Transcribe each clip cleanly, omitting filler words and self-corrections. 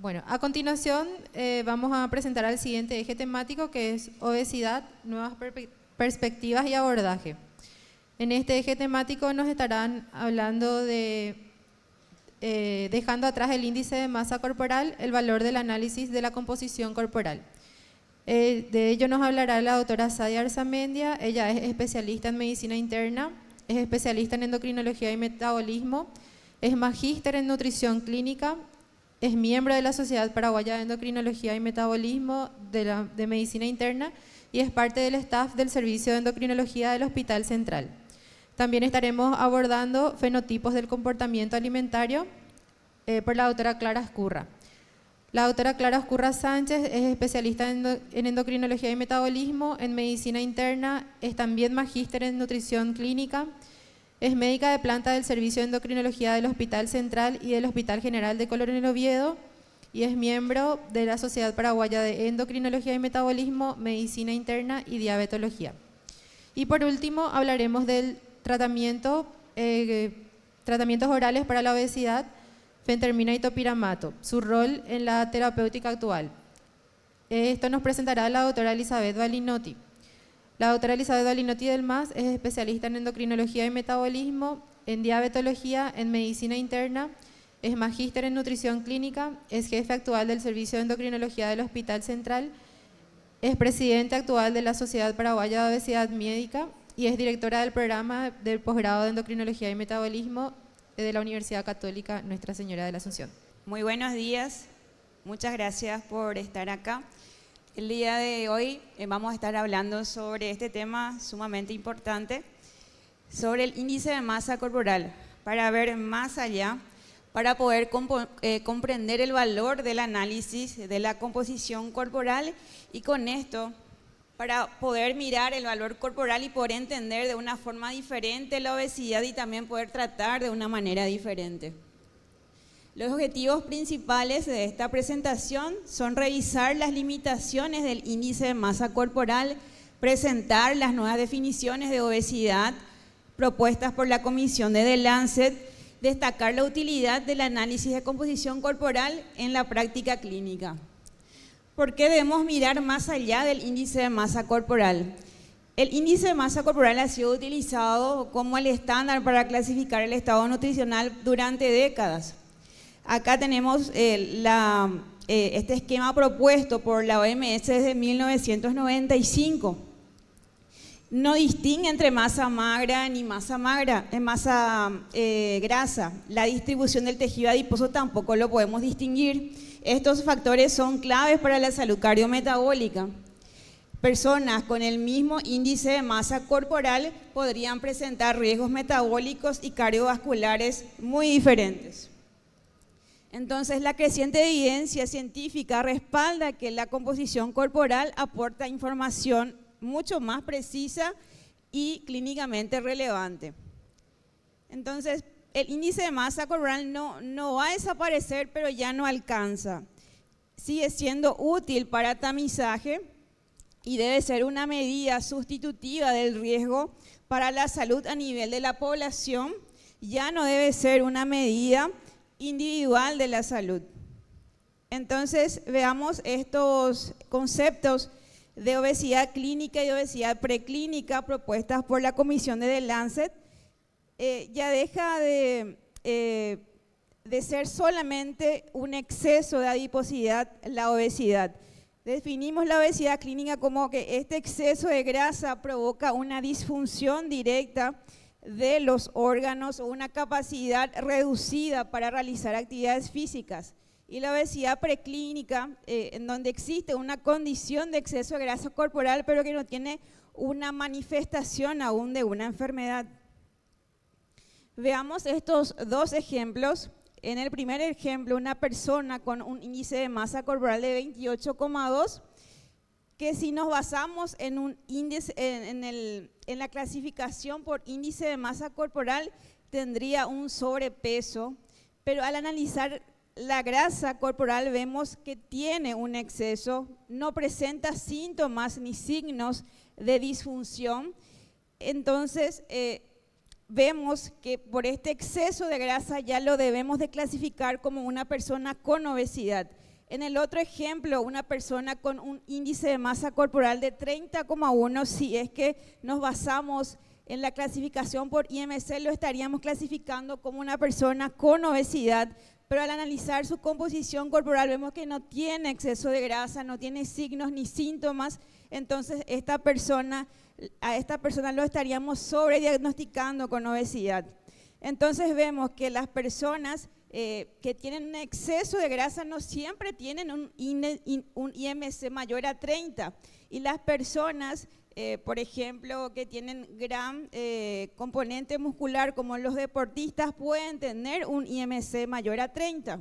Bueno, a continuación vamos a presentar al siguiente eje temático, que es obesidad, nuevas perspectivas y abordaje. En este eje temático nos estarán hablando de, dejando atrás el índice de masa corporal, el valor del análisis de la composición corporal. De ello nos hablará la doctora Sadia Arzamendia. Ella es especialista en medicina interna, es especialista en endocrinología y metabolismo, es magíster en nutrición clínica, es miembro de la Sociedad Paraguaya de Endocrinología y Metabolismo de Medicina Interna y es parte del staff del Servicio de Endocrinología del Hospital Central. También estaremos abordando fenotipos del comportamiento alimentario por la doctora Clara Escurra. La doctora Clara Escurra Sánchez es especialista en endocrinología y metabolismo, en medicina interna, es también magíster en nutrición clínica, es médica de planta del Servicio de Endocrinología del Hospital Central y del Hospital General de Coronel Oviedo y es miembro de la Sociedad Paraguaya de Endocrinología y Metabolismo, Medicina Interna y Diabetología. Y por último hablaremos del tratamientos orales para la obesidad, fentermina y topiramato, su rol en la terapéutica actual. Esto nos presentará la doctora Elizabeth Balinotti. La doctora Elizabeth Balinotti del MAS es especialista en endocrinología y metabolismo, en diabetología, en medicina interna, es magíster en nutrición clínica, es jefe actual del Servicio de Endocrinología del Hospital Central, es presidente actual de la Sociedad Paraguaya de Obesidad Médica y es directora del programa del posgrado de endocrinología y metabolismo de la Universidad Católica Nuestra Señora de la Asunción. Muy buenos días, muchas gracias por estar acá. El día de hoy vamos a estar hablando sobre este tema sumamente importante, sobre el índice de masa corporal, para ver más allá, para poder comprender el valor del análisis de la composición corporal y con esto, para poder mirar el valor corporal y poder entender de una forma diferente la obesidad y también poder tratar de una manera diferente. Los objetivos principales de esta presentación son revisar las limitaciones del índice de masa corporal, presentar las nuevas definiciones de obesidad propuestas por la Comisión de The Lancet, destacar la utilidad del análisis de composición corporal en la práctica clínica. ¿Por qué debemos mirar más allá del índice de masa corporal? El índice de masa corporal ha sido utilizado como el estándar para clasificar el estado nutricional durante décadas. Acá tenemos este esquema propuesto por la OMS desde 1995. No distingue entre masa magra ni masa grasa. La distribución del tejido adiposo tampoco lo podemos distinguir. Estos factores son claves para la salud cardiometabólica. Personas con el mismo índice de masa corporal podrían presentar riesgos metabólicos y cardiovasculares muy diferentes. Entonces, la creciente evidencia científica respalda que la composición corporal aporta información mucho más precisa y clínicamente relevante. Entonces, el índice de masa corporal no va a desaparecer, pero ya no alcanza. Sigue siendo útil para tamizaje y debe ser una medida sustitutiva del riesgo para la salud a nivel de la población. Ya no debe ser una medida individual de la salud. Entonces, veamos estos conceptos de obesidad clínica y de obesidad preclínica propuestas por la Comisión de The Lancet. Ya deja de ser solamente un exceso de adiposidad la obesidad. Definimos la obesidad clínica como que este exceso de grasa provoca una disfunción directa de los órganos o una capacidad reducida para realizar actividades físicas. Y la obesidad preclínica, en donde existe una condición de exceso de grasa corporal, pero que no tiene una manifestación aún de una enfermedad. Veamos estos dos ejemplos. En el primer ejemplo, una persona con un índice de masa corporal de 28,2, que si nos basamos en un índice, en la clasificación por índice de masa corporal, tendría un sobrepeso, pero al analizar la grasa corporal vemos que tiene un exceso, no presenta síntomas ni signos de disfunción. Entonces, vemos que por este exceso de grasa ya lo debemos de clasificar como una persona con obesidad. En el otro ejemplo, una persona con un índice de masa corporal de 30,1, si es que nos basamos en la clasificación por IMC, lo estaríamos clasificando como una persona con obesidad, pero al analizar su composición corporal vemos que no tiene exceso de grasa, no tiene signos ni síntomas, entonces a esta persona lo estaríamos sobrediagnosticando con obesidad. Entonces vemos que las personas que tienen un exceso de grasa no siempre tienen un IMC mayor a 30, y las personas, por ejemplo, que tienen gran componente muscular, como los deportistas, pueden tener un IMC mayor a 30.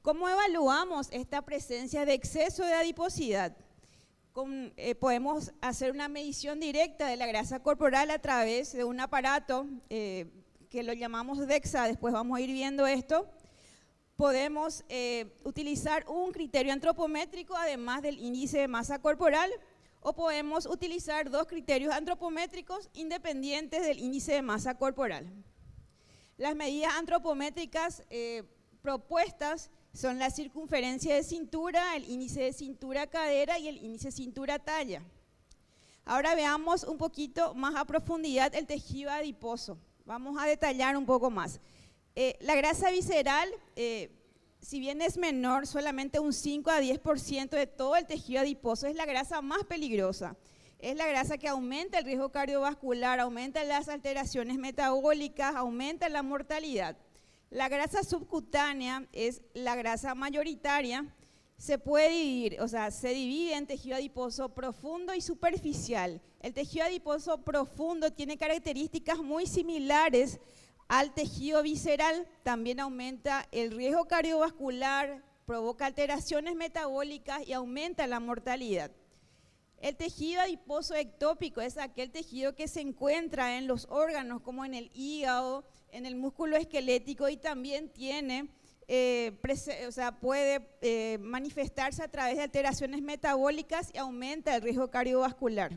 ¿Cómo evaluamos esta presencia de exceso de adiposidad? Podemos hacer una medición directa de la grasa corporal a través de un aparato que lo llamamos DEXA, después vamos a ir viendo esto. Podemos utilizar un criterio antropométrico además del índice de masa corporal, o podemos utilizar dos criterios antropométricos independientes del índice de masa corporal. Las medidas antropométricas propuestas son la circunferencia de cintura, el índice de cintura-cadera y el índice cintura-talla. Ahora veamos un poquito más a profundidad el tejido adiposo. Vamos a detallar un poco más. La grasa visceral, si bien es menor, solamente un 5 a 10% de todo el tejido adiposo, es la grasa más peligrosa. Es la grasa que aumenta el riesgo cardiovascular, aumenta las alteraciones metabólicas, aumenta la mortalidad. La grasa subcutánea es la grasa mayoritaria. Se puede dividir, se divide en tejido adiposo profundo y superficial. El tejido adiposo profundo tiene características muy similares al tejido visceral, también aumenta el riesgo cardiovascular, provoca alteraciones metabólicas y aumenta la mortalidad. El tejido adiposo ectópico es aquel tejido que se encuentra en los órganos, como en el hígado, en el músculo esquelético, y también tiene puede manifestarse a través de alteraciones metabólicas y aumenta el riesgo cardiovascular.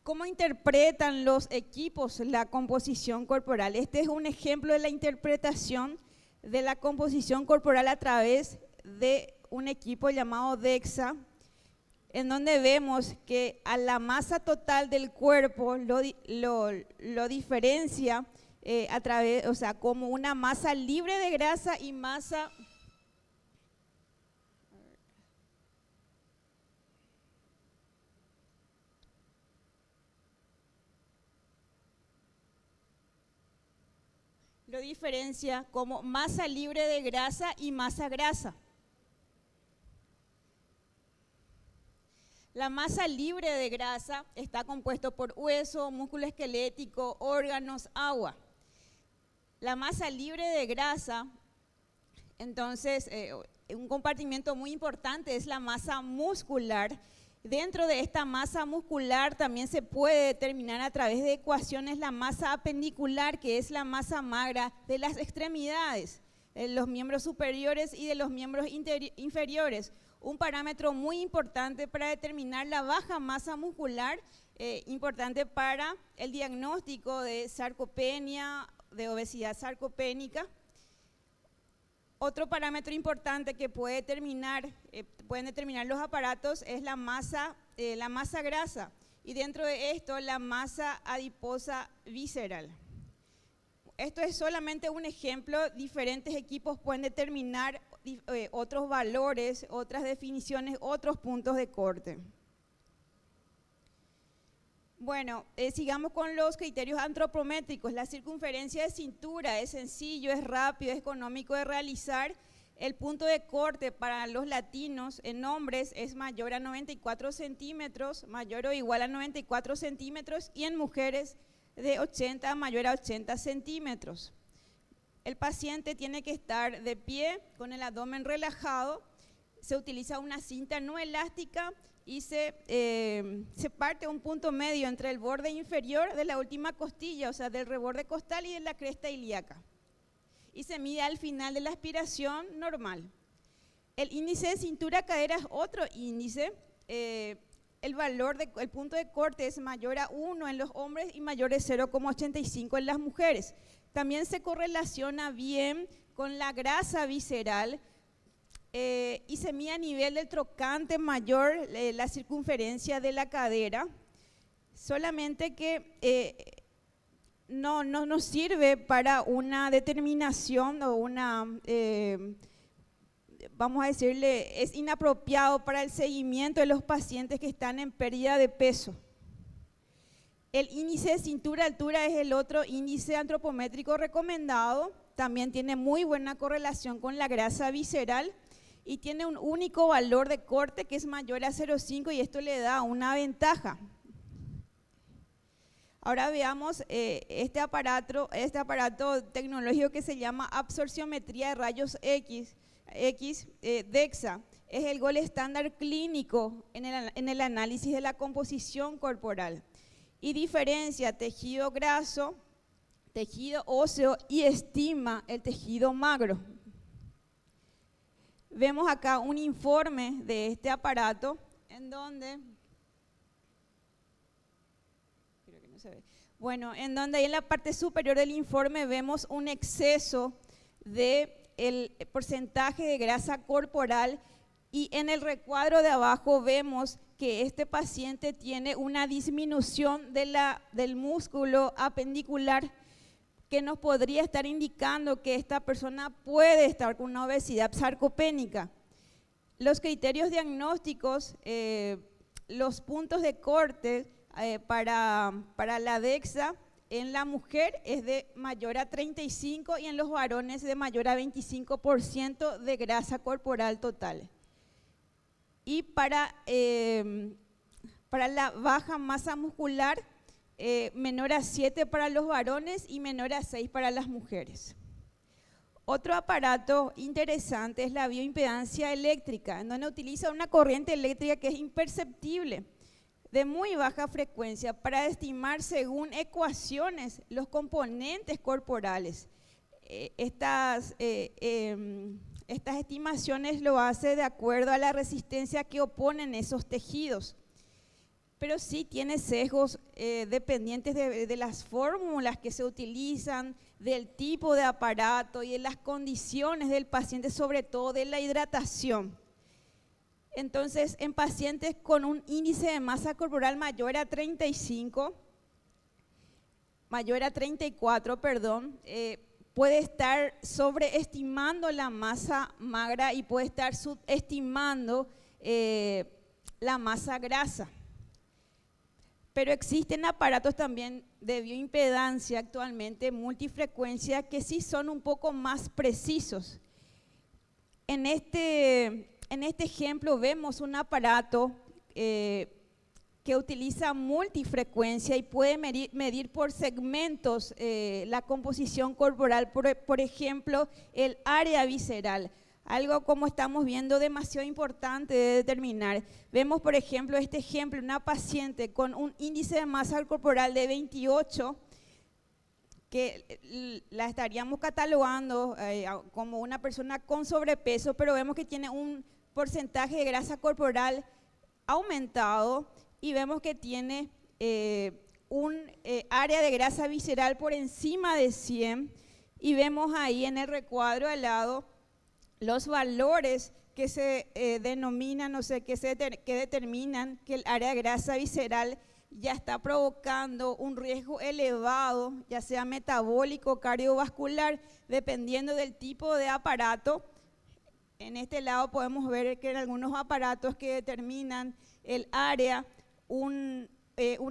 ¿Cómo interpretan los equipos la composición corporal? Este es un ejemplo de la interpretación de la composición corporal a través de un equipo llamado DEXA, en donde vemos que a la masa total del cuerpo lo diferencia a través, como una masa libre de grasa y masa lo diferencia como masa libre de grasa y masa grasa. La masa libre de grasa está compuesto por hueso, músculo esquelético, órganos, agua. La masa libre de grasa, entonces, un compartimiento muy importante es la masa muscular. Dentro de esta masa muscular también se puede determinar a través de ecuaciones la masa apendicular, que es la masa magra de las extremidades, de los miembros superiores y de los miembros inferiores. Un parámetro muy importante para determinar la baja masa muscular, importante para el diagnóstico de sarcopenia, de obesidad sarcopénica. Otro parámetro importante que pueden determinar los aparatos es la masa grasa, y dentro de esto la masa adiposa visceral. Esto es solamente un ejemplo. Diferentes equipos pueden determinar otros valores, otras definiciones, otros puntos de corte. Bueno, sigamos con los criterios antropométricos. La circunferencia de cintura es sencillo, es rápido, es económico de realizar. El punto de corte para los latinos en hombres es mayor a 94 centímetros, mayor o igual a 94 centímetros, y en mujeres de 80 a mayor a 80 centímetros. El paciente tiene que estar de pie con el abdomen relajado. Se utiliza una cinta no elástica y se parte un punto medio entre el borde inferior de la última costilla, del reborde costal y de la cresta ilíaca, y se mide al final de la aspiración normal. El índice de cintura-cadera es otro índice. El punto de corte es mayor a 1 en los hombres y mayor a 0,85 en las mujeres. También se correlaciona bien con la grasa visceral, y se mide a nivel del trocante mayor, la circunferencia de la cadera, solamente que no nos sirve para una determinación o una, vamos a decirle, es inapropiado para el seguimiento de los pacientes que están en pérdida de peso. El índice de cintura-altura es el otro índice antropométrico recomendado, también tiene muy buena correlación con la grasa visceral y tiene un único valor de corte que es mayor a 0,5 y esto le da una ventaja. Ahora veamos este aparato tecnológico que se llama absorciometría de rayos X, DEXA. Es el gold estándar clínico en el análisis de la composición corporal y diferencia tejido graso, tejido óseo y estima el tejido magro. Vemos acá un informe de este aparato en donde, en donde ahí en la parte superior del informe vemos un exceso del porcentaje de grasa corporal y en el recuadro de abajo vemos que este paciente tiene una disminución del músculo apendicular que nos podría estar indicando que esta persona puede estar con una obesidad sarcopénica. Los criterios diagnósticos, los puntos de corte para la DEXA en la mujer es de mayor a 35 y en los varones de mayor a 25% de grasa corporal total. Y para la baja masa muscular, menor a 7 para los varones y menor a 6 para las mujeres. Otro aparato interesante es la bioimpedancia eléctrica, en donde utiliza una corriente eléctrica que es imperceptible, de muy baja frecuencia, para estimar según ecuaciones los componentes corporales. Estas estimaciones lo hace de acuerdo a la resistencia que oponen esos tejidos, pero sí tiene sesgos dependientes de las fórmulas que se utilizan, del tipo de aparato y de las condiciones del paciente, sobre todo de la hidratación. Entonces, en pacientes con un índice de masa corporal mayor a 34, puede estar sobreestimando la masa magra y puede estar subestimando la masa grasa. Pero existen aparatos también de bioimpedancia actualmente, multifrecuencia, que sí son un poco más precisos. En este ejemplo vemos un aparato que utiliza multifrecuencia y puede medir por segmentos la composición corporal, por ejemplo, el área visceral. Algo, como estamos viendo, demasiado importante de determinar. Vemos, por ejemplo, una paciente con un índice de masa corporal de 28, que la estaríamos catalogando como una persona con sobrepeso, pero vemos que tiene un porcentaje de grasa corporal aumentado y vemos que tiene un área de grasa visceral por encima de 100 y vemos ahí en el recuadro al lado los valores que se denominan, que determinan que el área de grasa visceral ya está provocando un riesgo elevado, ya sea metabólico o cardiovascular, dependiendo del tipo de aparato. En este lado podemos ver que en algunos aparatos que determinan el área, un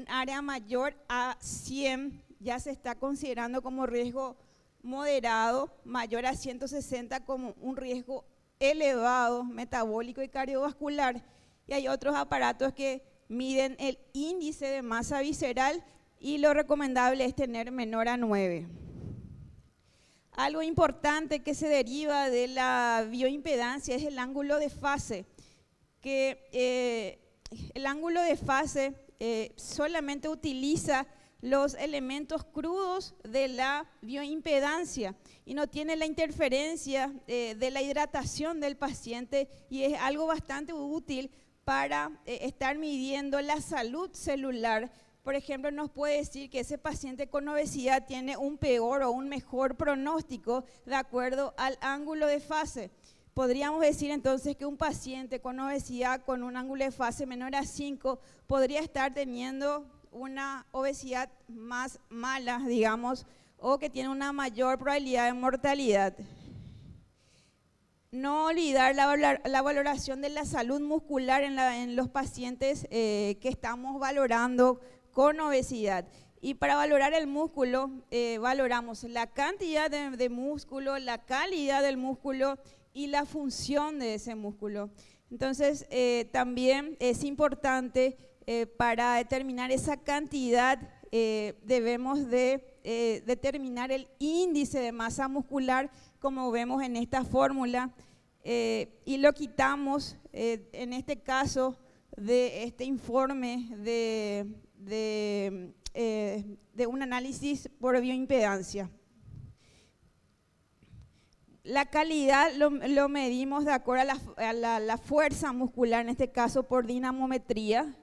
área mayor a 100 ya se está considerando como riesgo moderado, mayor a 160 como un riesgo elevado, metabólico y cardiovascular. Y hay otros aparatos que miden el índice de masa visceral y lo recomendable es tener menor a 9. Algo importante que se deriva de la bioimpedancia es el ángulo de fase, que el ángulo de fase solamente utiliza los elementos crudos de la bioimpedancia y no tiene la interferencia de la hidratación del paciente y es algo bastante útil para estar midiendo la salud celular. Por ejemplo, nos puede decir que ese paciente con obesidad tiene un peor o un mejor pronóstico de acuerdo al ángulo de fase. Podríamos decir entonces que un paciente con obesidad con un ángulo de fase menor a 5 podría estar teniendo una obesidad más mala, digamos, o que tiene una mayor probabilidad de mortalidad. No olvidar la valoración de la salud muscular en los pacientes que estamos valorando con obesidad. Y para valorar el músculo, valoramos la cantidad de músculo, la calidad del músculo y la función de ese músculo. Entonces, también es importante para determinar esa cantidad, debemos de determinar el índice de masa muscular, como vemos en esta fórmula, y lo quitamos, en este caso, de este informe de un análisis por bioimpedancia. La calidad lo medimos de acuerdo a la fuerza muscular, en este caso por dinamometría,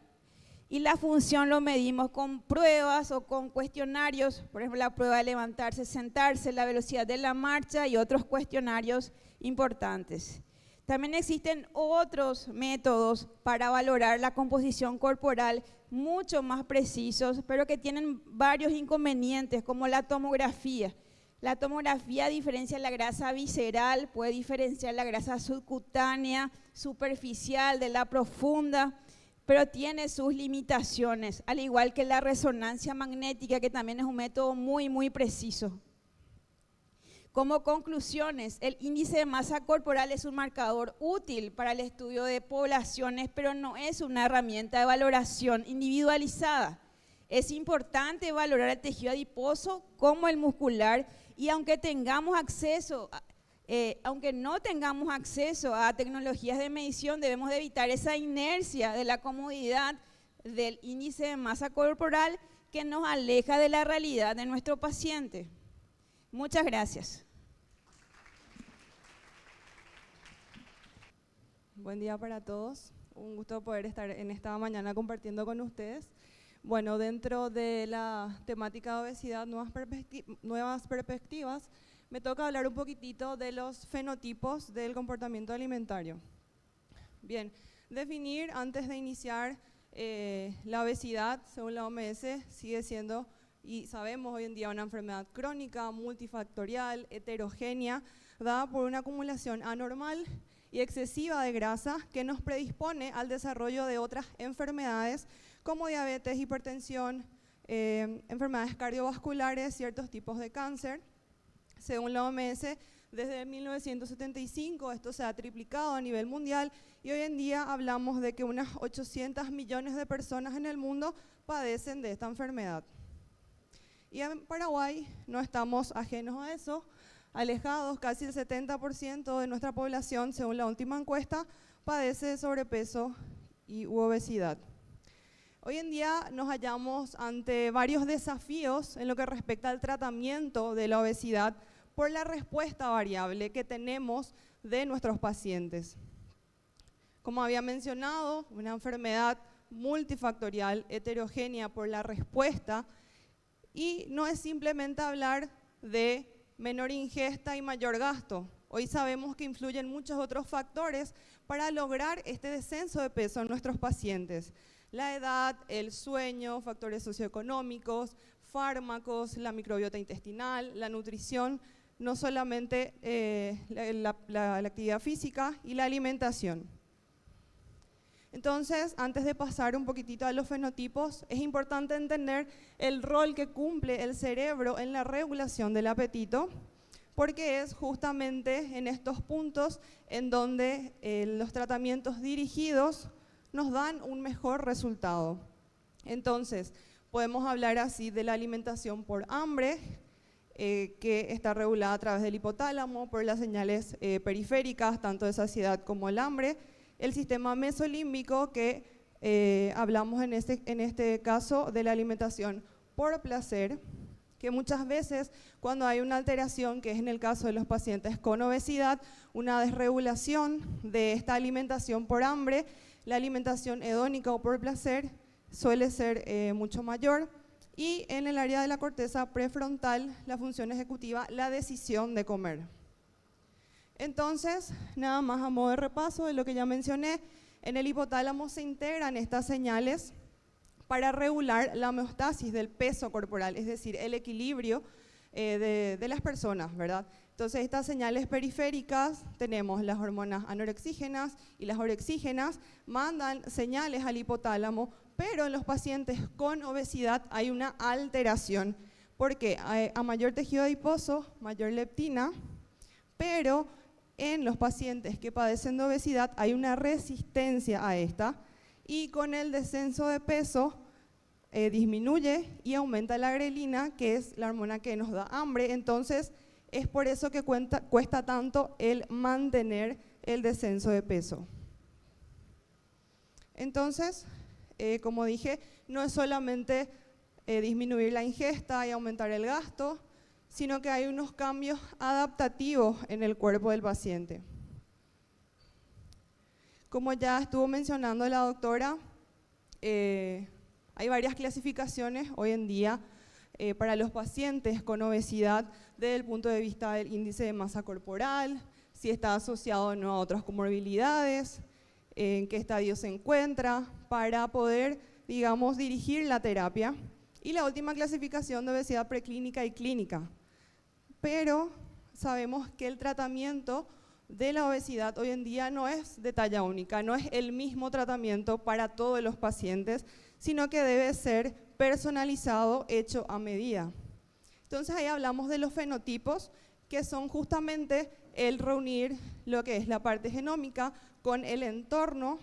y la función lo medimos con pruebas o con cuestionarios, por ejemplo la prueba de levantarse, sentarse, la velocidad de la marcha y otros cuestionarios importantes. También existen otros métodos para valorar la composición corporal mucho más precisos, pero que tienen varios inconvenientes, como la tomografía. La tomografía diferencia la grasa visceral, puede diferenciar la grasa subcutánea, superficial, de la profunda, pero tiene sus limitaciones, al igual que la resonancia magnética, que también es un método muy preciso. Como conclusiones, el índice de masa corporal es un marcador útil para el estudio de poblaciones, pero no es una herramienta de valoración individualizada. Es importante valorar el tejido adiposo como el muscular, y aunque no tengamos acceso a tecnologías de medición, debemos de evitar esa inercia de la comodidad del índice de masa corporal que nos aleja de la realidad de nuestro paciente. Muchas gracias. Buen día para todos. Un gusto poder estar en esta mañana compartiendo con ustedes. Bueno, dentro de la temática de obesidad, nuevas perspectivas, me toca hablar un poquitito de los fenotipos del comportamiento alimentario. Bien, definir antes de iniciar la obesidad, según la OMS, sigue siendo, y sabemos hoy en día, una enfermedad crónica, multifactorial, heterogénea, dada por una acumulación anormal y excesiva de grasa que nos predispone al desarrollo de otras enfermedades como diabetes, hipertensión, enfermedades cardiovasculares, ciertos tipos de cáncer. Según la OMS, desde 1975 esto se ha triplicado a nivel mundial y hoy en día hablamos de que unas 800 millones de personas en el mundo padecen de esta enfermedad. Y en Paraguay no estamos ajenos a eso, alejados, casi el 70% de nuestra población, según la última encuesta, padece de sobrepeso y obesidad. Hoy en día nos hallamos ante varios desafíos en lo que respecta al tratamiento de la obesidad por la respuesta variable que tenemos de nuestros pacientes. Como había mencionado, una enfermedad multifactorial, heterogénea por la respuesta, y no es simplemente hablar de menor ingesta y mayor gasto. Hoy sabemos que influyen muchos otros factores para lograr este descenso de peso en nuestros pacientes. La edad, el sueño, factores socioeconómicos, fármacos, la microbiota intestinal, la nutrición, no solamente la actividad física y la alimentación. Entonces, antes de pasar un poquitito a los fenotipos, es importante entender el rol que cumple el cerebro en la regulación del apetito, porque es justamente en estos puntos en donde los tratamientos dirigidos nos dan un mejor resultado. Entonces, podemos hablar así de la alimentación por hambre, que está regulada a través del hipotálamo, por las señales periféricas, tanto de saciedad como el hambre, el sistema mesolímbico, que hablamos en este caso de la alimentación por placer, que muchas veces cuando hay una alteración, que es en el caso de los pacientes con obesidad, una desregulación de esta alimentación por hambre, la alimentación hedónica o por placer suele ser mucho mayor. Y en el área de la corteza prefrontal, la función ejecutiva, la decisión de comer. Entonces, nada más a modo de repaso de lo que ya mencioné, en el hipotálamo se integran estas señales para regular la homeostasis del peso corporal, es decir, el equilibrio de las personas, ¿verdad? Entonces, estas señales periféricas, tenemos las hormonas anorexígenas y las orexígenas, mandan señales al hipotálamo, pero en los pacientes con obesidad hay una alteración, porque a mayor tejido adiposo, mayor leptina, pero en los pacientes que padecen de obesidad hay una resistencia a esta, y con el descenso de peso disminuye y aumenta la grelina, que es la hormona que nos da hambre. Entonces, es por eso que cuesta tanto el mantener el descenso de peso. Entonces, como dije, no es solamente disminuir la ingesta y aumentar el gasto, sino que hay unos cambios adaptativos en el cuerpo del paciente. Como ya estuvo mencionando la doctora, hay varias clasificaciones hoy en día para los pacientes con obesidad desde el punto de vista del índice de masa corporal, si está asociado o no a otras comorbilidades, en qué estadio se encuentra, para poder, digamos, dirigir la terapia. Y la última clasificación de obesidad preclínica y clínica. Pero sabemos que el tratamiento de la obesidad hoy en día no es de talla única, no es el mismo tratamiento para todos los pacientes, sino que debe ser personalizado, hecho a medida. Entonces ahí hablamos de los fenotipos, que son justamente el reunir lo que es la parte genómica con el entorno,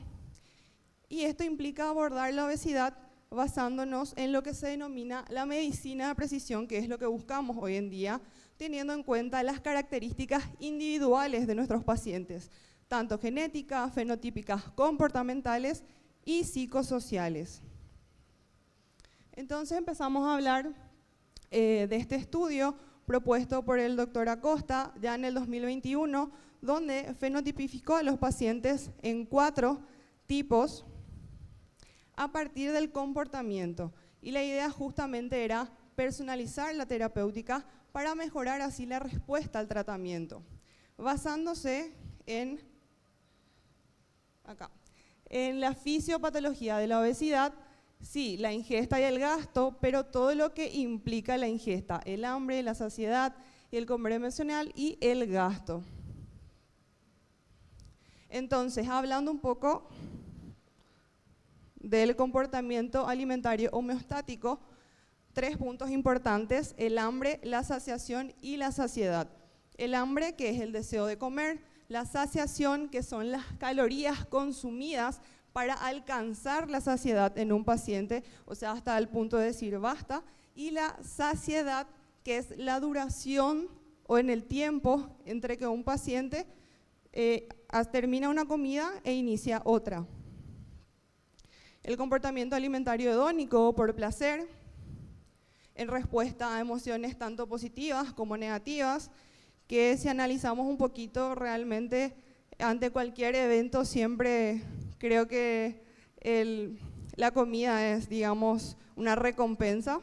y esto implica abordar la obesidad basándonos en lo que se denomina la medicina de precisión, que es lo que buscamos hoy en día, teniendo en cuenta las características individuales de nuestros pacientes, tanto genéticas, fenotípicas, comportamentales y psicosociales. Entonces empezamos a hablar de este estudio propuesto por el doctor Acosta ya en el 2021, donde fenotipificó a los pacientes en 4 tipos a partir del comportamiento. Y la idea justamente era personalizar la terapéutica para mejorar así la respuesta al tratamiento, basándose en la fisiopatología de la obesidad, sí, la ingesta y el gasto, pero todo lo que implica la ingesta, el hambre, la saciedad, el comer emocional y el gasto. Entonces, hablando un poco del comportamiento alimentario homeostático, 3 puntos importantes: el hambre, la saciación y la saciedad. El hambre, que es el deseo de comer; la saciación, que son las calorías consumidas para alcanzar la saciedad en un paciente, o sea, hasta el punto de decir basta; y la saciedad, que es la duración o en el tiempo entre que un paciente termina una comida e inicia otra. El comportamiento alimentario hedónico, por placer, en respuesta a emociones tanto positivas como negativas, que si analizamos un poquito realmente ante cualquier evento siempre creo que la comida es, digamos, una recompensa.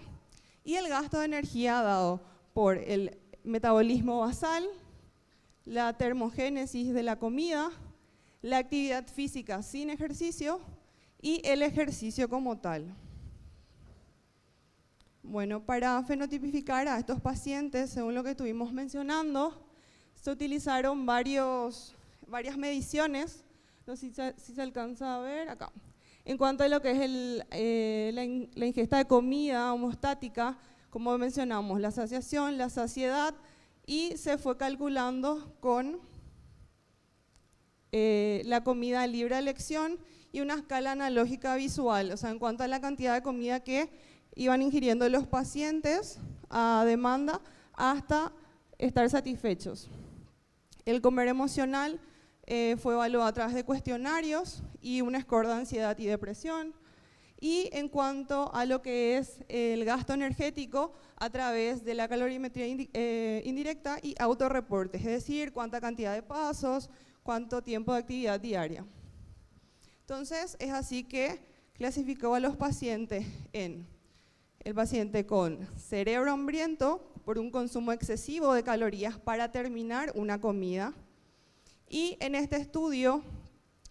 Y el gasto de energía dado por el metabolismo basal, la termogénesis de la comida, la actividad física sin ejercicio y el ejercicio como tal. Bueno, para fenotipificar a estos pacientes, según lo que estuvimos mencionando, se utilizaron varias mediciones. No sé si se alcanza a ver acá. En cuanto a lo que es la ingesta de comida homostática, como mencionamos, la saciación, la saciedad, y se fue calculando con la comida libre de elección y una escala analógica visual, o sea, en cuanto a la cantidad de comida que iban ingiriendo los pacientes a demanda hasta estar satisfechos. El comer emocional fue evaluado a través de cuestionarios y un score de ansiedad y depresión. Y en cuanto a lo que es el gasto energético, a través de la calorimetría indirecta y autorreportes, es decir, cuánta cantidad de pasos, cuánto tiempo de actividad diaria. Entonces, es así que clasificó a los pacientes en el paciente con cerebro hambriento por un consumo excesivo de calorías para terminar una comida, Y en este estudio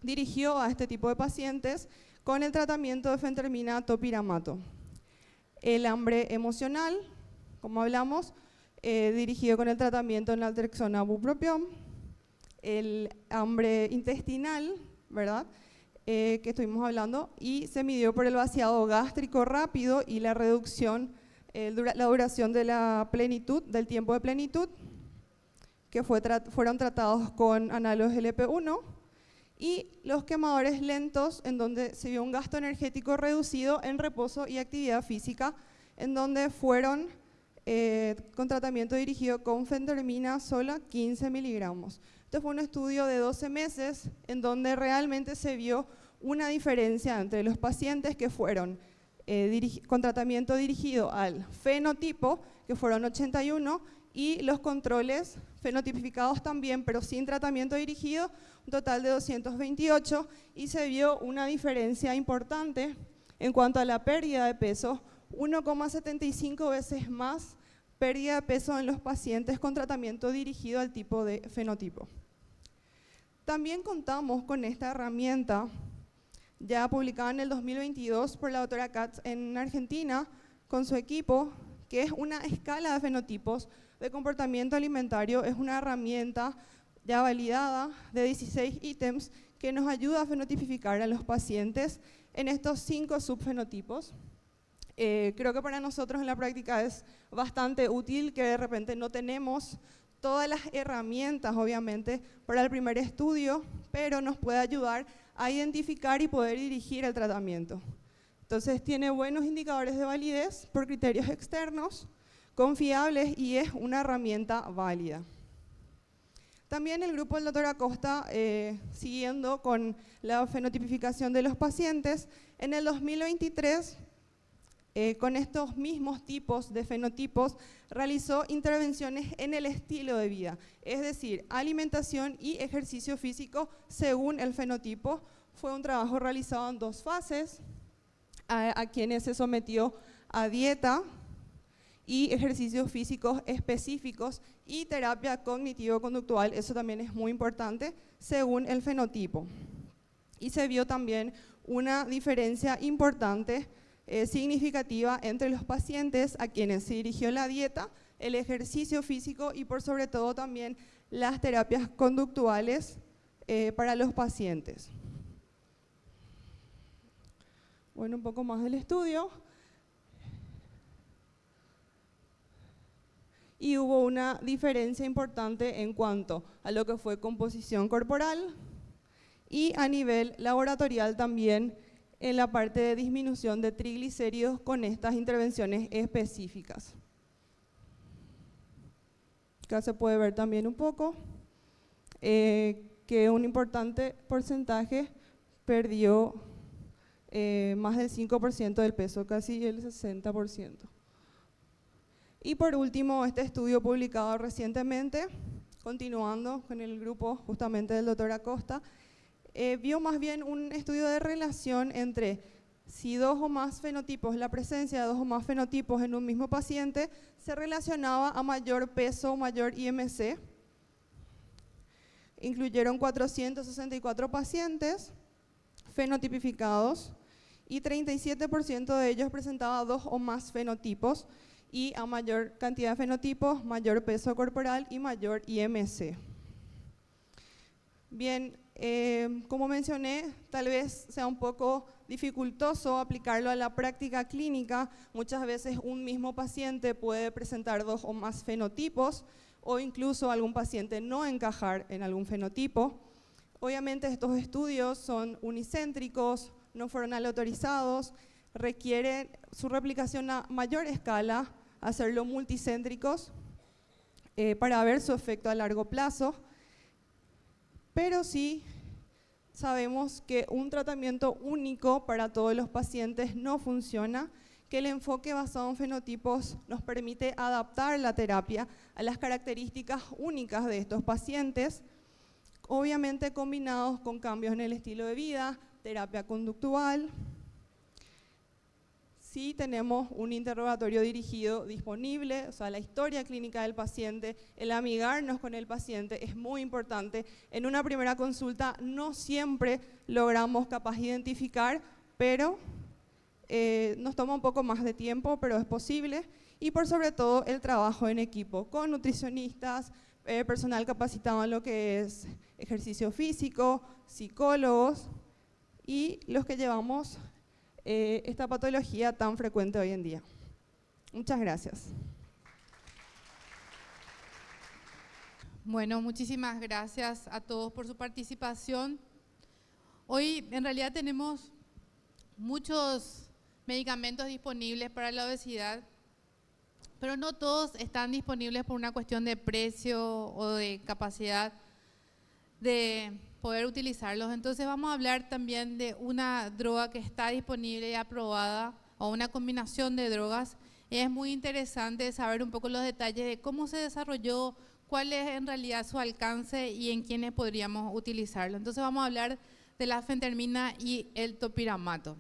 dirigió a este tipo de pacientes con el tratamiento de fentermina topiramato. El hambre emocional, como hablamos, dirigido con el tratamiento de naltrexona bupropión. El hambre intestinal, ¿verdad?, que estuvimos hablando, y se midió por el vaciado gástrico rápido y la reducción, la duración de la plenitud, del tiempo de plenitud, que fueron tratados con análogos LP1, y los quemadores lentos, en donde se vio un gasto energético reducido en reposo y actividad física, en donde fueron con tratamiento dirigido con fentermina sola 15 miligramos. Este fue un estudio de 12 meses en donde realmente se vio una diferencia entre los pacientes que fueron con tratamiento dirigido al fenotipo, que fueron 81, y los controles fenotipificados también, pero sin tratamiento dirigido, un total de 228, y se vio una diferencia importante en cuanto a la pérdida de peso, 1,75 veces más pérdida de peso en los pacientes con tratamiento dirigido al tipo de fenotipo. También contamos con esta herramienta ya publicada en el 2022 por la doctora Katz en Argentina con su equipo, que es una escala de fenotipos de comportamiento alimentario. Es una herramienta ya validada de 16 ítems que nos ayuda a fenotipificar a los pacientes en estos 5 subfenotipos. Creo que para nosotros en la práctica es bastante útil, que de repente no tenemos todas las herramientas, obviamente, para el primer estudio, pero nos puede ayudar a identificar y poder dirigir el tratamiento. Entonces tiene buenos indicadores de validez por criterios externos, confiables, y es una herramienta válida. También el grupo del doctor Acosta, siguiendo con la fenotipificación de los pacientes, en el 2023, con estos mismos tipos de fenotipos, realizó intervenciones en el estilo de vida, es decir, alimentación y ejercicio físico según el fenotipo. Fue un trabajo realizado en 2 fases, a quienes se sometió a dieta y ejercicios físicos específicos y terapia cognitivo-conductual, eso también es muy importante, según el fenotipo. Y se vio también una diferencia importante, significativa, entre los pacientes a quienes se dirigió la dieta, el ejercicio físico y por sobre todo también las terapias conductuales para los pacientes. Bueno, un poco más del estudio. Y hubo una diferencia importante en cuanto a lo que fue composición corporal y a nivel laboratorial también, en la parte de disminución de triglicéridos con estas intervenciones específicas. Acá se puede ver también un poco que un importante porcentaje perdió más del 5% del peso, casi el 60%. Y por último, este estudio publicado recientemente, continuando con el grupo justamente del doctor Acosta, vio más bien un estudio de relación entre si 2 o más fenotipos, la presencia de 2 o más fenotipos en un mismo paciente se relacionaba a mayor peso o mayor IMC. Incluyeron 464 pacientes fenotipificados y 37% de ellos presentaba 2 o más fenotipos, y a mayor cantidad de fenotipos, mayor peso corporal y mayor IMC. Bien, como mencioné, tal vez sea un poco dificultoso aplicarlo a la práctica clínica. Muchas veces un mismo paciente puede presentar 2 o más fenotipos, o incluso algún paciente no encajar en algún fenotipo. Obviamente estos estudios son unicéntricos, no fueron aleatorizados, requieren su replicación a mayor escala, hacerlo multicéntricos para ver su efecto a largo plazo. Pero sí sabemos que un tratamiento único para todos los pacientes no funciona, que el enfoque basado en fenotipos nos permite adaptar la terapia a las características únicas de estos pacientes, obviamente combinados con cambios en el estilo de vida, terapia conductual. sí tenemos un interrogatorio dirigido disponible, o sea, la historia clínica del paciente, el amigarnos con el paciente es muy importante. En una primera consulta no siempre logramos capaz identificar, pero nos toma un poco más de tiempo, pero es posible. Y por sobre todo el trabajo en equipo con nutricionistas, personal capacitado en lo que es ejercicio físico, psicólogos y los que llevamos esta patología tan frecuente hoy en día. Muchas gracias. Bueno, muchísimas gracias a todos por su participación. Hoy en realidad tenemos muchos medicamentos disponibles para la obesidad, pero no todos están disponibles por una cuestión de precio o de capacidad de poder utilizarlos. Entonces vamos a hablar también de una droga que está disponible y aprobada, o una combinación de drogas. Y es muy interesante saber un poco los detalles de cómo se desarrolló, cuál es en realidad su alcance y en quiénes podríamos utilizarlo. Entonces vamos a hablar de la fentermina y el topiramato.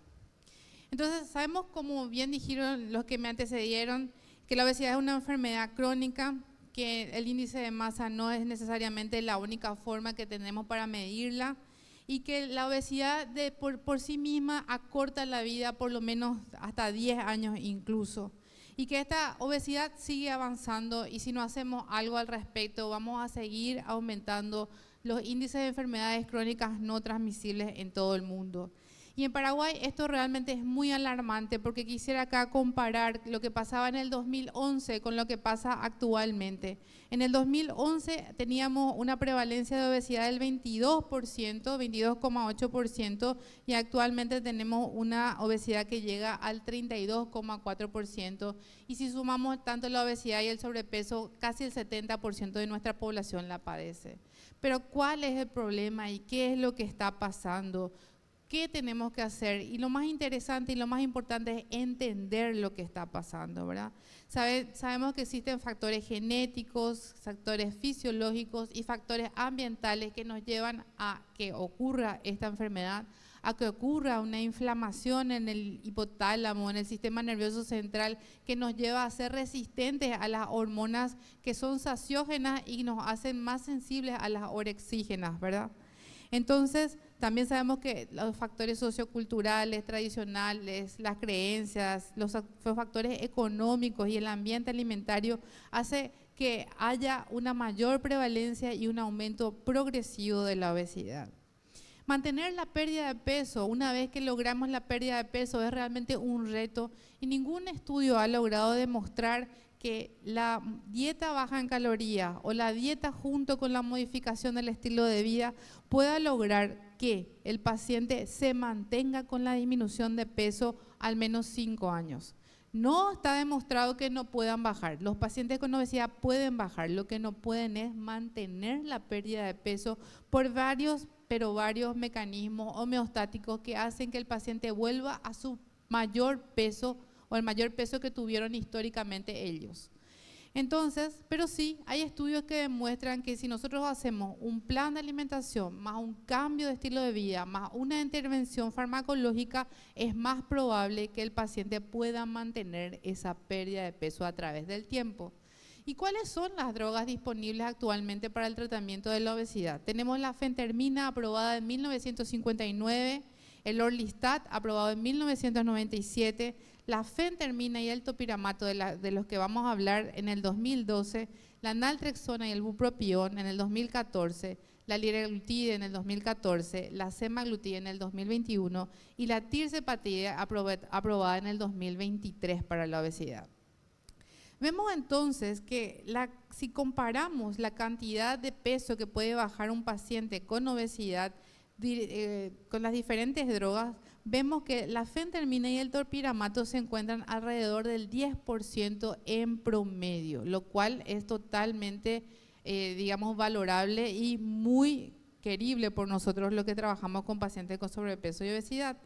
Entonces sabemos, como bien dijeron los que me antecedieron, que la obesidad es una enfermedad crónica, que el índice de masa no es necesariamente la única forma que tenemos para medirla y que la obesidad por sí misma acorta la vida por lo menos hasta 10 años incluso. Y que esta obesidad sigue avanzando y si no hacemos algo al respecto vamos a seguir aumentando los índices de enfermedades crónicas no transmisibles en todo el mundo. Y en Paraguay esto realmente es muy alarmante porque quisiera acá comparar lo que pasaba en el 2011 con lo que pasa actualmente. En el 2011 teníamos una prevalencia de obesidad del 22%, 22,8%, y actualmente tenemos una obesidad que llega al 32,4%. Y si sumamos tanto la obesidad y el sobrepeso, casi el 70% de nuestra población la padece. Pero ¿cuál es el problema y qué es lo que está pasando? ¿Qué tenemos que hacer? Y lo más interesante y lo más importante es entender lo que está pasando, ¿verdad? Sabemos que existen factores genéticos, factores fisiológicos y factores ambientales que nos llevan a que ocurra esta enfermedad, a que ocurra una inflamación en el hipotálamo, en el sistema nervioso central, que nos lleva a ser resistentes a las hormonas que son saciógenas y nos hacen más sensibles a las orexígenas, ¿verdad? Entonces, también sabemos que los factores socioculturales, tradicionales, las creencias, los factores económicos y el ambiente alimentario hace que haya una mayor prevalencia y un aumento progresivo de la obesidad. Mantener la pérdida de peso, una vez que logramos la pérdida de peso, es realmente un reto y ningún estudio ha logrado demostrar que la dieta baja en calorías o la dieta junto con la modificación del estilo de vida pueda lograr que el paciente se mantenga con la disminución de peso al menos 5 años. No está demostrado que no puedan bajar. Los pacientes con obesidad pueden bajar, lo que no pueden es mantener la pérdida de peso por varios mecanismos homeostáticos que hacen que el paciente vuelva a su mayor peso o el mayor peso que tuvieron históricamente ellos. Entonces, pero sí, hay estudios que demuestran que si nosotros hacemos un plan de alimentación, más un cambio de estilo de vida, más una intervención farmacológica, es más probable que el paciente pueda mantener esa pérdida de peso a través del tiempo. ¿Y cuáles son las drogas disponibles actualmente para el tratamiento de la obesidad? Tenemos la fentermina aprobada en 1959, el Orlistat aprobado en 1997, la fentermina y el topiramato de los que vamos a hablar en el 2012, la naltrexona y el bupropión en el 2014, la liraglutide en el 2014, la semaglutide en el 2021 y la tirzepatide aprobada en el 2023 para la obesidad. Vemos entonces que si comparamos la cantidad de peso que puede bajar un paciente con obesidad con las diferentes drogas, vemos que la fentermina y el topiramato se encuentran alrededor del 10% en promedio, lo cual es totalmente, digamos, valorable y muy querible por nosotros los que trabajamos con pacientes con sobrepeso y obesidad.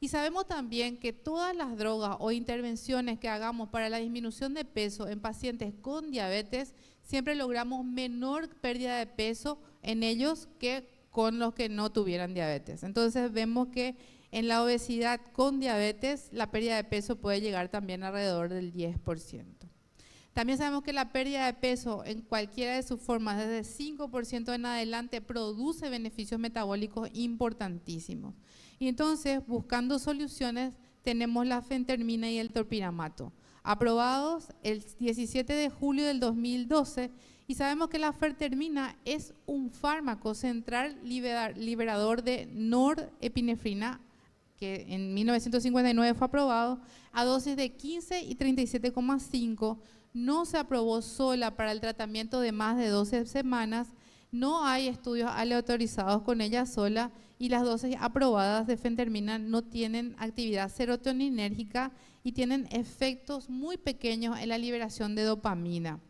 Y sabemos también que todas las drogas o intervenciones que hagamos para la disminución de peso en pacientes con diabetes, siempre logramos menor pérdida de peso en ellos que con los que no tuvieran diabetes. Entonces vemos que En la obesidad con diabetes, la pérdida de peso puede llegar también alrededor del 10%. También sabemos que la pérdida de peso en cualquiera de sus formas, desde 5% en adelante, produce beneficios metabólicos importantísimos. Y entonces, buscando soluciones, tenemos la fentermina y el topiramato, aprobados el 17 de julio del 2012, y sabemos que la fentermina es un fármaco central liberador de norepinefrina, que en 1959 fue aprobado, a dosis de 15 y 37,5. No se aprobó sola para el tratamiento de más de 12 semanas, no hay estudios aleatorizados con ella sola, y las dosis aprobadas de fentermina no tienen actividad serotoninérgica y tienen efectos muy pequeños en la liberación de dopamina.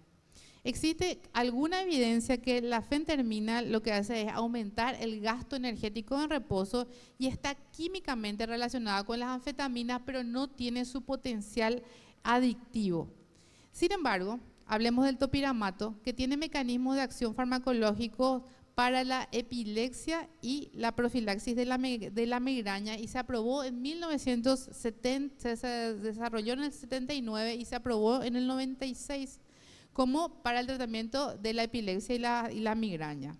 Existe alguna evidencia que la fentermina lo que hace es aumentar el gasto energético en reposo y está químicamente relacionada con las anfetaminas, pero no tiene su potencial adictivo. Sin embargo, hablemos del topiramato, que tiene mecanismos de acción farmacológicos para la epilepsia y la profilaxis de la migraña, y se aprobó en 1970, se desarrolló en el 79 y se aprobó en el 96 como para el tratamiento de la epilepsia y la migraña.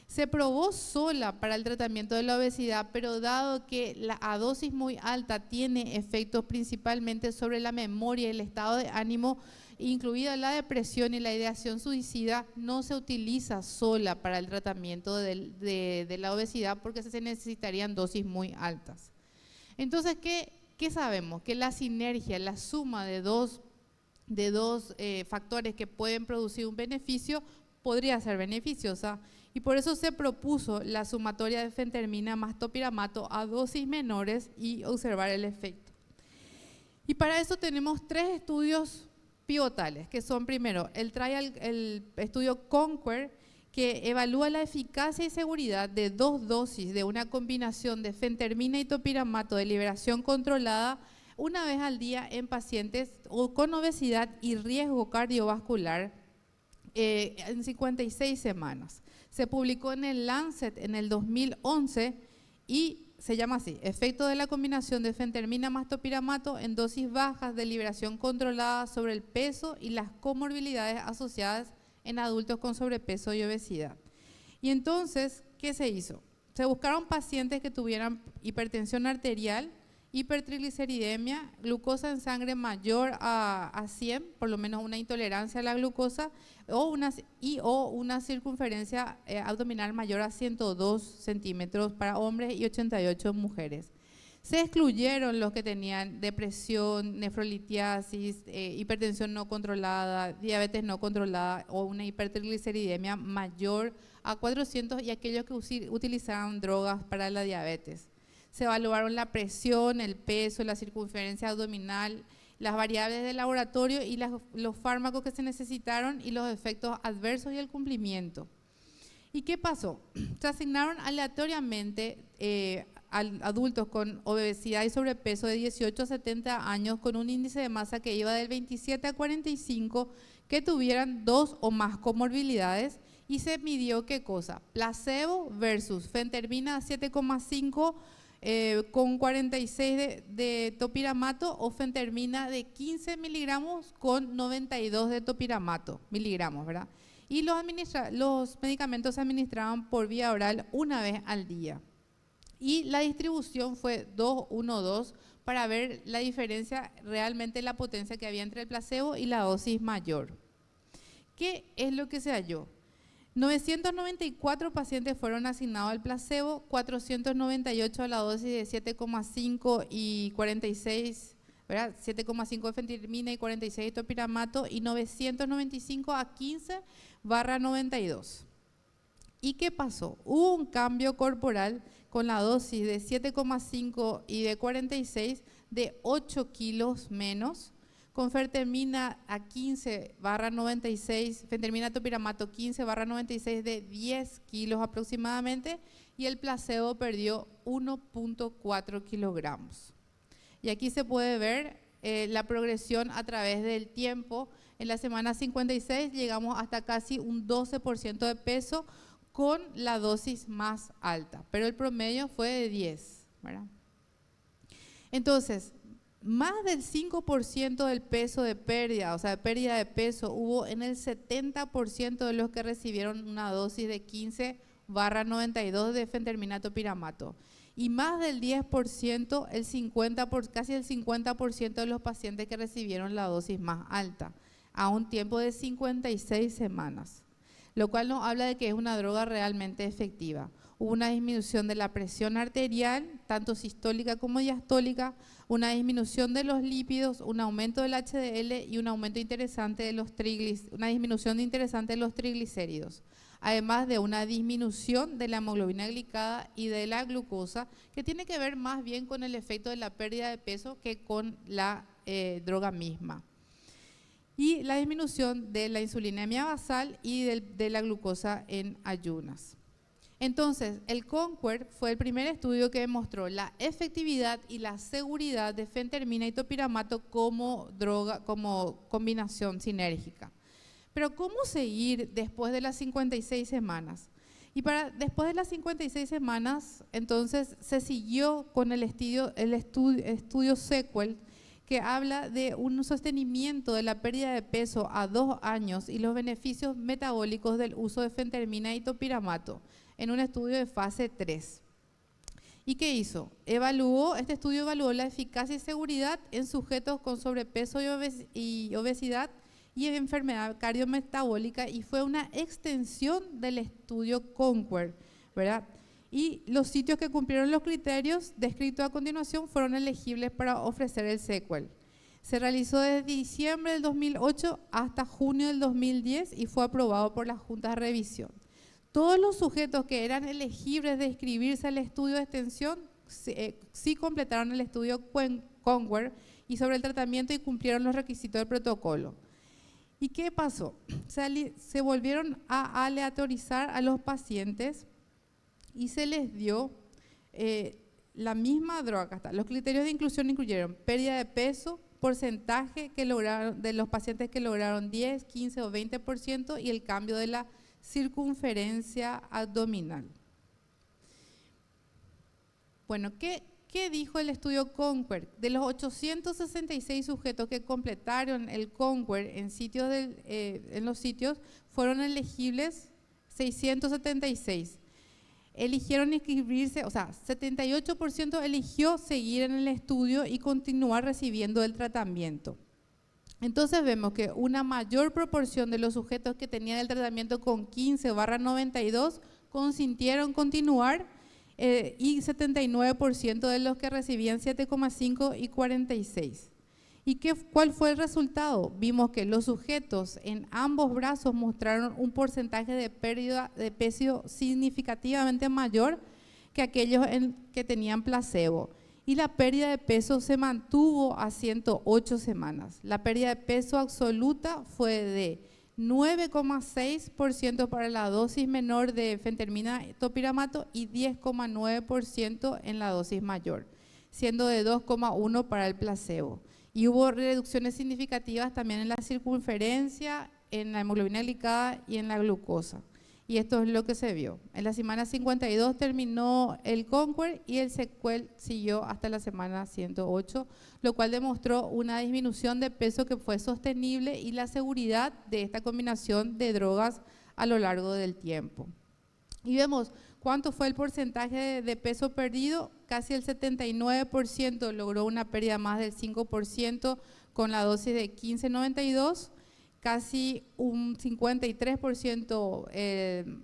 Se probó sola para el tratamiento de la obesidad, pero dado que a dosis muy alta tiene efectos principalmente sobre la memoria y el estado de ánimo, incluida la depresión y la ideación suicida, no se utiliza sola para el tratamiento de la obesidad porque se necesitarían dosis muy altas. Entonces, ¿qué sabemos? Que la sinergia, la suma de dos factores que pueden producir un beneficio podría ser beneficiosa, y por eso se propuso la sumatoria de fentermina más topiramato a dosis menores y observar el efecto. Y para eso tenemos 3 estudios pivotales, que son primero el estudio Conquer, que evalúa la eficacia y seguridad de 2 dosis de una combinación de fentermina y topiramato de liberación controlada una vez al día en pacientes con obesidad y riesgo cardiovascular en 56 semanas. Se publicó en el Lancet en el 2011 y se llama así: efecto de la combinación de fentermina más topiramato en dosis bajas de liberación controlada sobre el peso y las comorbilidades asociadas en adultos con sobrepeso y obesidad. Y entonces, ¿qué se hizo? Se buscaron pacientes que tuvieran hipertensión arterial, hipertrigliceridemia, glucosa en sangre mayor a 100, por lo menos una intolerancia a la glucosa, o una circunferencia abdominal mayor a 102 centímetros para hombres y 88 mujeres. Se excluyeron los que tenían depresión, nefrolitiasis, hipertensión no controlada, diabetes no controlada o una hipertrigliceridemia mayor a 400 y aquellos que utilizaban drogas para la diabetes. Se evaluaron la presión, el peso, la circunferencia abdominal, las variables de laboratorio y los fármacos que se necesitaron y los efectos adversos y el cumplimiento. ¿Y qué pasó? Se asignaron aleatoriamente a adultos con obesidad y sobrepeso de 18 a 70 años con un índice de masa que iba del 27 a 45, que tuvieran 2 o más comorbilidades, y se midió ¿qué cosa? Placebo versus fentermina 7,5 con 46 de topiramato o fentermina de 15 miligramos con 92 de topiramato, miligramos, ¿verdad? Y los medicamentos se administraban por vía oral una vez al día. Y la distribución fue 2-1-2 para ver la diferencia, realmente la potencia que había entre el placebo y la dosis mayor. ¿Qué es lo que se halló? 994 pacientes fueron asignados al placebo, 498 a la dosis de 7,5 y 46, ¿verdad? 7,5 de fentermina y 46 de topiramato, y 995 a 15/92. ¿Y qué pasó? Hubo un cambio corporal con la dosis de 7,5 y de 46 de 8 kilos menos, con fentermina a 15/96, fentermina topiramato 15/96 de 10 kilos aproximadamente, y el placebo perdió 1,4 kilogramos. Y aquí se puede ver la progresión a través del tiempo. En la semana 56 llegamos hasta casi un 12% de peso con la dosis más alta, pero el promedio fue de 10, ¿verdad? Entonces, más del 5% del peso de pérdida, o sea, de pérdida de peso, hubo en el 70% de los que recibieron una dosis de 15/92 de fentermina topiramato. Y más del 10%, casi el 50% de los pacientes que recibieron la dosis más alta, a un tiempo de 56 semanas, lo cual nos habla de que es una droga realmente efectiva. Hubo una disminución de la presión arterial, tanto sistólica como diastólica, una disminución de los lípidos, un aumento del HDL y un aumento interesante de una disminución interesante de los triglicéridos, además de una disminución de la hemoglobina glicada y de la glucosa, que tiene que ver más bien con el efecto de la pérdida de peso que con la droga misma. Y la disminución de la insulinemia basal y de la glucosa en ayunas. Entonces, el CONQUER fue el primer estudio que demostró la efectividad y la seguridad de fentermina y topiramato como droga, como combinación sinérgica. Pero ¿cómo seguir después de las 56 semanas? Y después de las 56 semanas, entonces se siguió con el estudio SEQUEL, que habla de un sostenimiento de la pérdida de peso a 2 años y los beneficios metabólicos del uso de fentermina y topiramato en un estudio de fase 3. ¿Y qué hizo? Este estudio evaluó la eficacia y seguridad en sujetos con sobrepeso y obesidad y enfermedad cardiometabólica, y fue una extensión del estudio CONQUER, ¿verdad? Y los sitios que cumplieron los criterios descritos a continuación fueron elegibles para ofrecer el SEQUEL. Se realizó desde diciembre del 2008 hasta junio del 2010 y fue aprobado por la Junta de Revisión. Todos los sujetos que eran elegibles de inscribirse al estudio de extensión sí completaron el estudio CONQUER y sobre el tratamiento y cumplieron los requisitos del protocolo. ¿Y qué pasó? Se volvieron a aleatorizar a los pacientes y se les dio la misma droga. Acá está. Los criterios de inclusión incluyeron pérdida de peso, porcentaje de los pacientes que lograron 10, 15 o 20% y el cambio de la circunferencia abdominal. Bueno, ¿qué dijo el estudio CONQUER? De los 866 sujetos que completaron el CONQUER en los sitios, fueron elegibles 676. Eligieron inscribirse, o sea, 78% eligió seguir en el estudio y continuar recibiendo el tratamiento. Entonces vemos que una mayor proporción de los sujetos que tenían el tratamiento con 15/92 consintieron continuar y 79% de los que recibían 7,5 y 46. ¿Y cuál fue el resultado? Vimos que los sujetos en ambos brazos mostraron un porcentaje de pérdida de peso significativamente mayor que aquellos que tenían placebo. Y la pérdida de peso se mantuvo a 108 semanas. La pérdida de peso absoluta fue de 9,6% para la dosis menor de fentermina topiramato y 10,9% en la dosis mayor, siendo de 2,1% para el placebo. Y hubo reducciones significativas también en la circunferencia, en la hemoglobina glicada y en la glucosa. Y esto es lo que se vio. En la semana 52 terminó el CONQUER y el SEQUEL siguió hasta la semana 108, lo cual demostró una disminución de peso que fue sostenible y la seguridad de esta combinación de drogas a lo largo del tiempo. Y vemos cuánto fue el porcentaje de peso perdido. Casi el 79% logró una pérdida más del 5% con la dosis de 15/92. Casi un 53%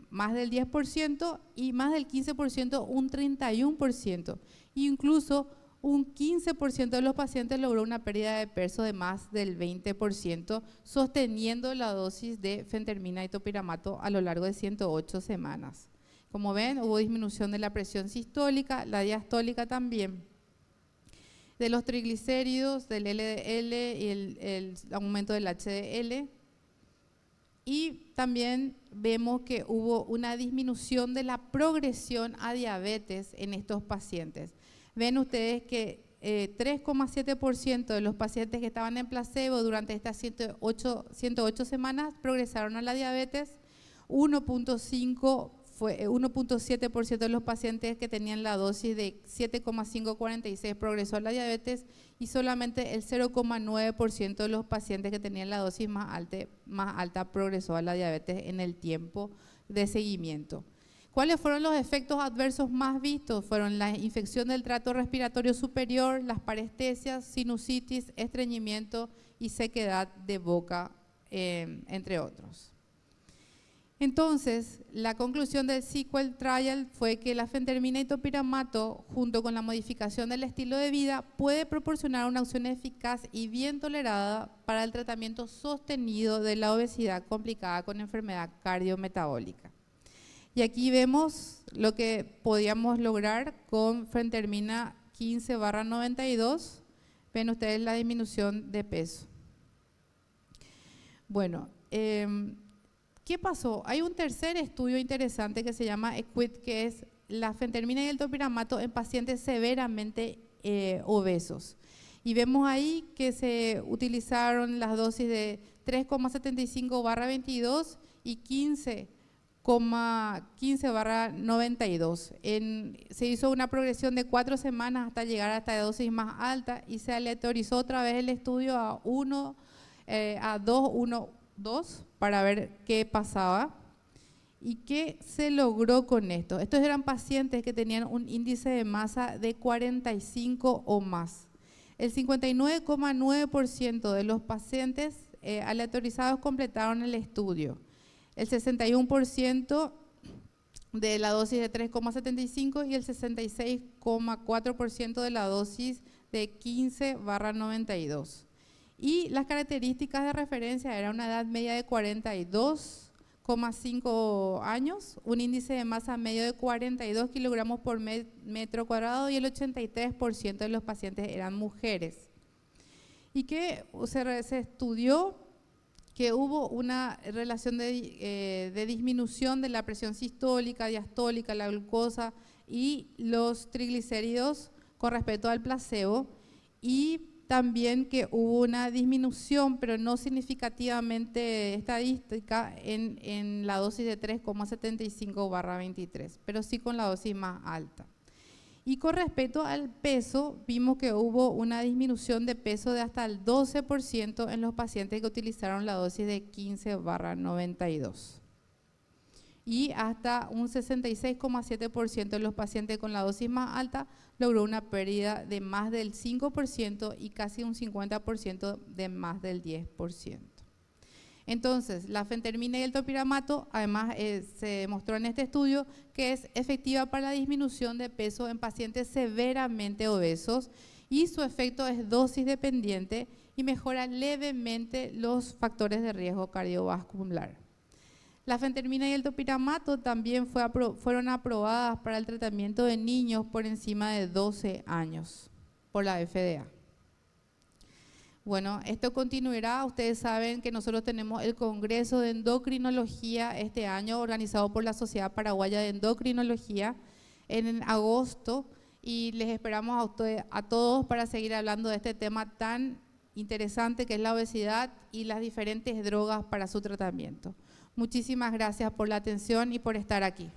más del 10% y más del 15% un 31%. E incluso un 15% de los pacientes logró una pérdida de peso de más del 20%, sosteniendo la dosis de fentermina y topiramato a lo largo de 108 semanas. Como ven, hubo disminución de la presión sistólica, la diastólica también, de los triglicéridos, del LDL y el aumento del HDL. Y también vemos que hubo una disminución de la progresión a diabetes en estos pacientes. Ven ustedes que 3,7% de los pacientes que estaban en placebo durante estas 108 semanas progresaron a la diabetes, 1,5% fue 1.7% de los pacientes que tenían la dosis de 7,546 progresó a la diabetes y solamente el 0,9% de los pacientes que tenían la dosis más alta progresó a la diabetes en el tiempo de seguimiento. ¿Cuáles fueron los efectos adversos más vistos? Fueron la infección del tracto respiratorio superior, las parestesias, sinusitis, estreñimiento y sequedad de boca, entre otros. Entonces, la conclusión del SEQUEL Trial fue que la fentermina y topiramato, junto con la modificación del estilo de vida, puede proporcionar una opción eficaz y bien tolerada para el tratamiento sostenido de la obesidad complicada con enfermedad cardiometabólica. Y aquí vemos lo que podíamos lograr con fentermina 15/92. Ven ustedes la disminución de peso. Bueno, ¿qué pasó? Hay un tercer estudio interesante que se llama EQUID, que es la fentermina y el topiramato en pacientes severamente obesos. Y vemos ahí que se utilizaron las dosis de 3,75/22 y 15/92. Se hizo una progresión de 4 semanas hasta llegar hasta la dosis más alta y se aleatorizó otra vez el estudio a 2 para ver qué pasaba y qué se logró con esto. Estos eran pacientes que tenían un índice de masa de 45 o más. El 59,9% de los pacientes aleatorizados completaron el estudio. El 61% de la dosis de 3,75 y el 66,4% de la dosis de 15/92. Y las características de referencia era una edad media de 42,5 años, un índice de masa medio de 42 kilogramos por metro cuadrado y el 83% de los pacientes eran mujeres. Y que se estudió que hubo una relación de disminución de la presión sistólica, diastólica, la glucosa y los triglicéridos con respecto al placebo, y también que hubo una disminución, pero no significativamente estadística, en la dosis de 3,75/23, pero sí con la dosis más alta. Y con respecto al peso, vimos que hubo una disminución de peso de hasta el 12% en los pacientes que utilizaron la dosis de 15/92. Y hasta un 66,7% de los pacientes con la dosis más alta logró una pérdida de más del 5% y casi un 50% de más del 10%. Entonces, la fentermina y el topiramato, además se demostró en este estudio que es efectiva para la disminución de peso en pacientes severamente obesos y su efecto es dosis dependiente y mejora levemente los factores de riesgo cardiovascular. La fentermina y el topiramato también fueron aprobadas para el tratamiento de niños por encima de 12 años por la FDA. Bueno, esto continuará. Ustedes saben que nosotros tenemos el Congreso de Endocrinología este año, organizado por la Sociedad Paraguaya de Endocrinología en agosto, y les esperamos a todos para seguir hablando de este tema tan interesante que es la obesidad y las diferentes drogas para su tratamiento. Muchísimas gracias por la atención y por estar aquí.